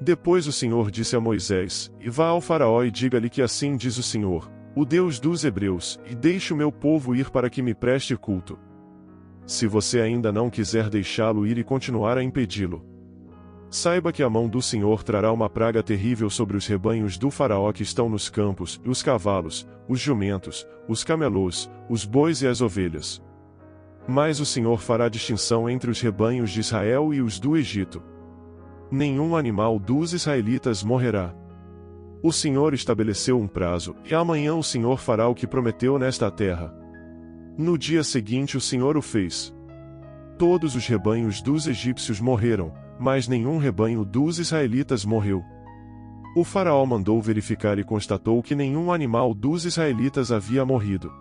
Depois o Senhor disse a Moisés: E vá ao Faraó e diga-lhe que assim diz o Senhor, o Deus dos Hebreus, e deixe o meu povo ir para que me preste culto. Se você ainda não quiser deixá-lo ir e continuar a impedi-lo, saiba que a mão do Senhor trará uma praga terrível sobre os rebanhos do Faraó que estão nos campos, os cavalos, os jumentos, os camelôs, os bois e as ovelhas. Mas o Senhor fará distinção entre os rebanhos de Israel e os do Egito. Nenhum animal dos israelitas morrerá. O Senhor estabeleceu um prazo, e amanhã o Senhor fará o que prometeu nesta terra. No dia seguinte o Senhor o fez. Todos os rebanhos dos egípcios morreram, mas nenhum rebanho dos israelitas morreu. O Faraó mandou verificar e constatou que nenhum animal dos israelitas havia morrido.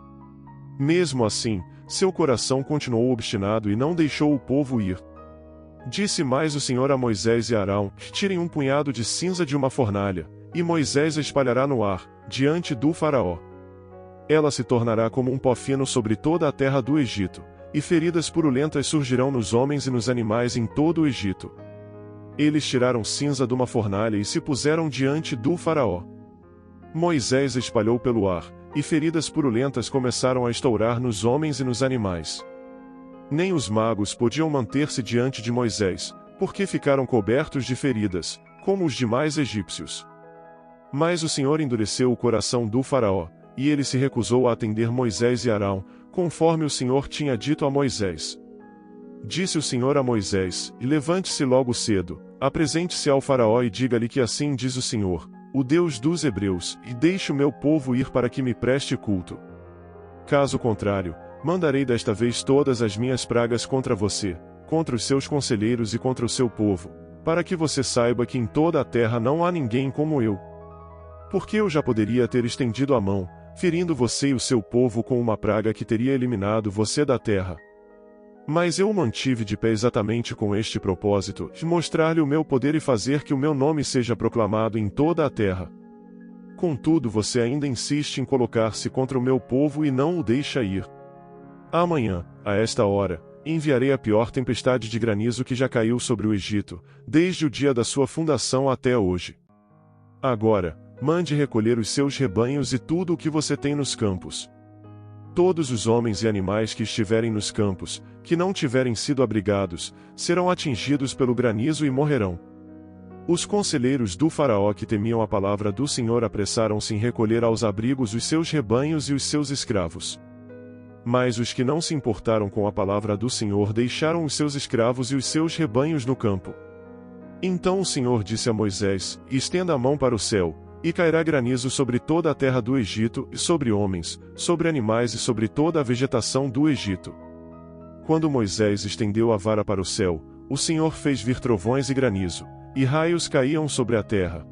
Mesmo assim, seu coração continuou obstinado e não deixou o povo ir. Disse mais o Senhor a Moisés e Arão: Tirem um punhado de cinza de uma fornalha, e Moisés a espalhará no ar, diante do Faraó. Ela se tornará como um pó fino sobre toda a terra do Egito, e feridas purulentas surgirão nos homens e nos animais em todo o Egito. Eles tiraram cinza de uma fornalha e se puseram diante do Faraó. Moisés a espalhou pelo ar, e feridas purulentas começaram a estourar nos homens e nos animais. Nem os magos podiam manter-se diante de Moisés, porque ficaram cobertos de feridas, como os demais egípcios. Mas o Senhor endureceu o coração do Faraó, e ele se recusou a atender Moisés e Arão, conforme o Senhor tinha dito a Moisés. Disse o Senhor a Moisés: Levante-se logo cedo, apresente-se ao Faraó e diga-lhe que assim diz o Senhor, o Deus dos Hebreus, e deixe o meu povo ir para que me preste culto. Caso contrário, mandarei desta vez todas as minhas pragas contra você, contra os seus conselheiros e contra o seu povo, para que você saiba que em toda a terra não há ninguém como eu. Porque eu já poderia ter estendido a mão, ferindo você e o seu povo com uma praga que teria eliminado você da terra. Mas eu o mantive de pé exatamente com este propósito, de mostrar-lhe o meu poder e fazer que o meu nome seja proclamado em toda a terra. Contudo você ainda insiste em colocar-se contra o meu povo e não o deixa ir. Amanhã, a esta hora, enviarei a pior tempestade de granizo que já caiu sobre o Egito, desde o dia da sua fundação até hoje. Agora, mande recolher os seus rebanhos e tudo o que você tem nos campos. Todos os homens e animais que estiverem nos campos, que não tiverem sido abrigados, serão atingidos pelo granizo e morrerão. Os conselheiros do Faraó que temiam a palavra do Senhor apressaram-se em recolher aos abrigos os seus rebanhos e os seus escravos. Mas os que não se importaram com a palavra do Senhor deixaram os seus escravos e os seus rebanhos no campo. Então o Senhor disse a Moisés: Estenda a mão para o céu, e cairá granizo sobre toda a terra do Egito, e sobre homens, sobre animais e sobre toda a vegetação do Egito. Quando Moisés estendeu a vara para o céu, o Senhor fez vir trovões e granizo, e raios caíam sobre a terra.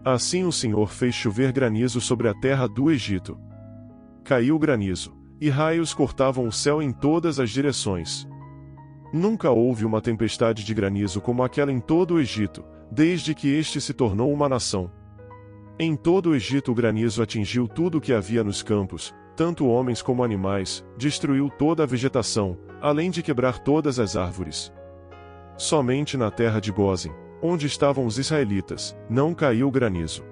Assim o Senhor fez chover granizo sobre a terra do Egito. Caiu granizo, e raios cortavam o céu em todas as direções. Nunca houve uma tempestade de granizo como aquela em todo o Egito, desde que este se tornou uma nação. Em todo o Egito o granizo atingiu tudo o que havia nos campos, tanto homens como animais, destruiu toda a vegetação, além de quebrar todas as árvores. Somente na terra de Gósen, onde estavam os israelitas, não caiu granizo.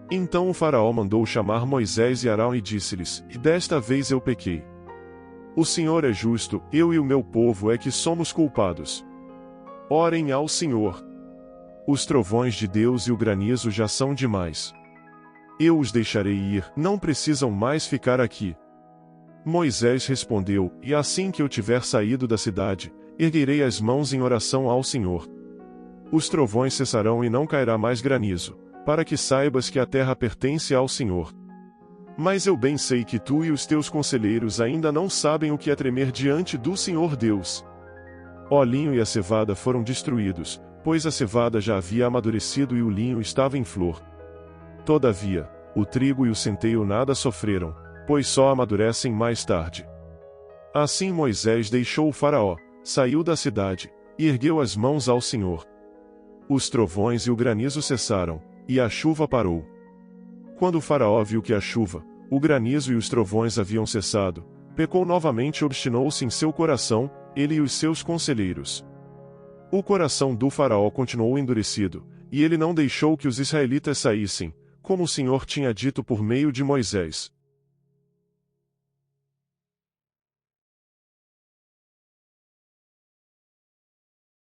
Então o Faraó mandou chamar Moisés e Arão e disse-lhes: E desta vez eu pequei. O Senhor é justo, eu e o meu povo é que somos culpados. Orem ao Senhor. Os trovões de Deus e o granizo já são demais. Eu os deixarei ir, não precisam mais ficar aqui. Moisés respondeu: E assim que eu tiver saído da cidade, erguerei as mãos em oração ao Senhor. Os trovões cessarão e não cairá mais granizo, para que saibas que a terra pertence ao Senhor. Mas eu bem sei que tu e os teus conselheiros ainda não sabem o que é tremer diante do Senhor Deus. O linho e a cevada foram destruídos, pois a cevada já havia amadurecido e o linho estava em flor. Todavia, o trigo e o centeio nada sofreram, pois só amadurecem mais tarde. Assim Moisés deixou o Faraó, saiu da cidade, e ergueu as mãos ao Senhor. Os trovões e o granizo cessaram, e a chuva parou. Quando o Faraó viu que a chuva, o granizo e os trovões haviam cessado, pecou novamente e obstinou-se em seu coração, ele e os seus conselheiros. O coração do Faraó continuou endurecido, e ele não deixou que os israelitas saíssem, como o Senhor tinha dito por meio de Moisés.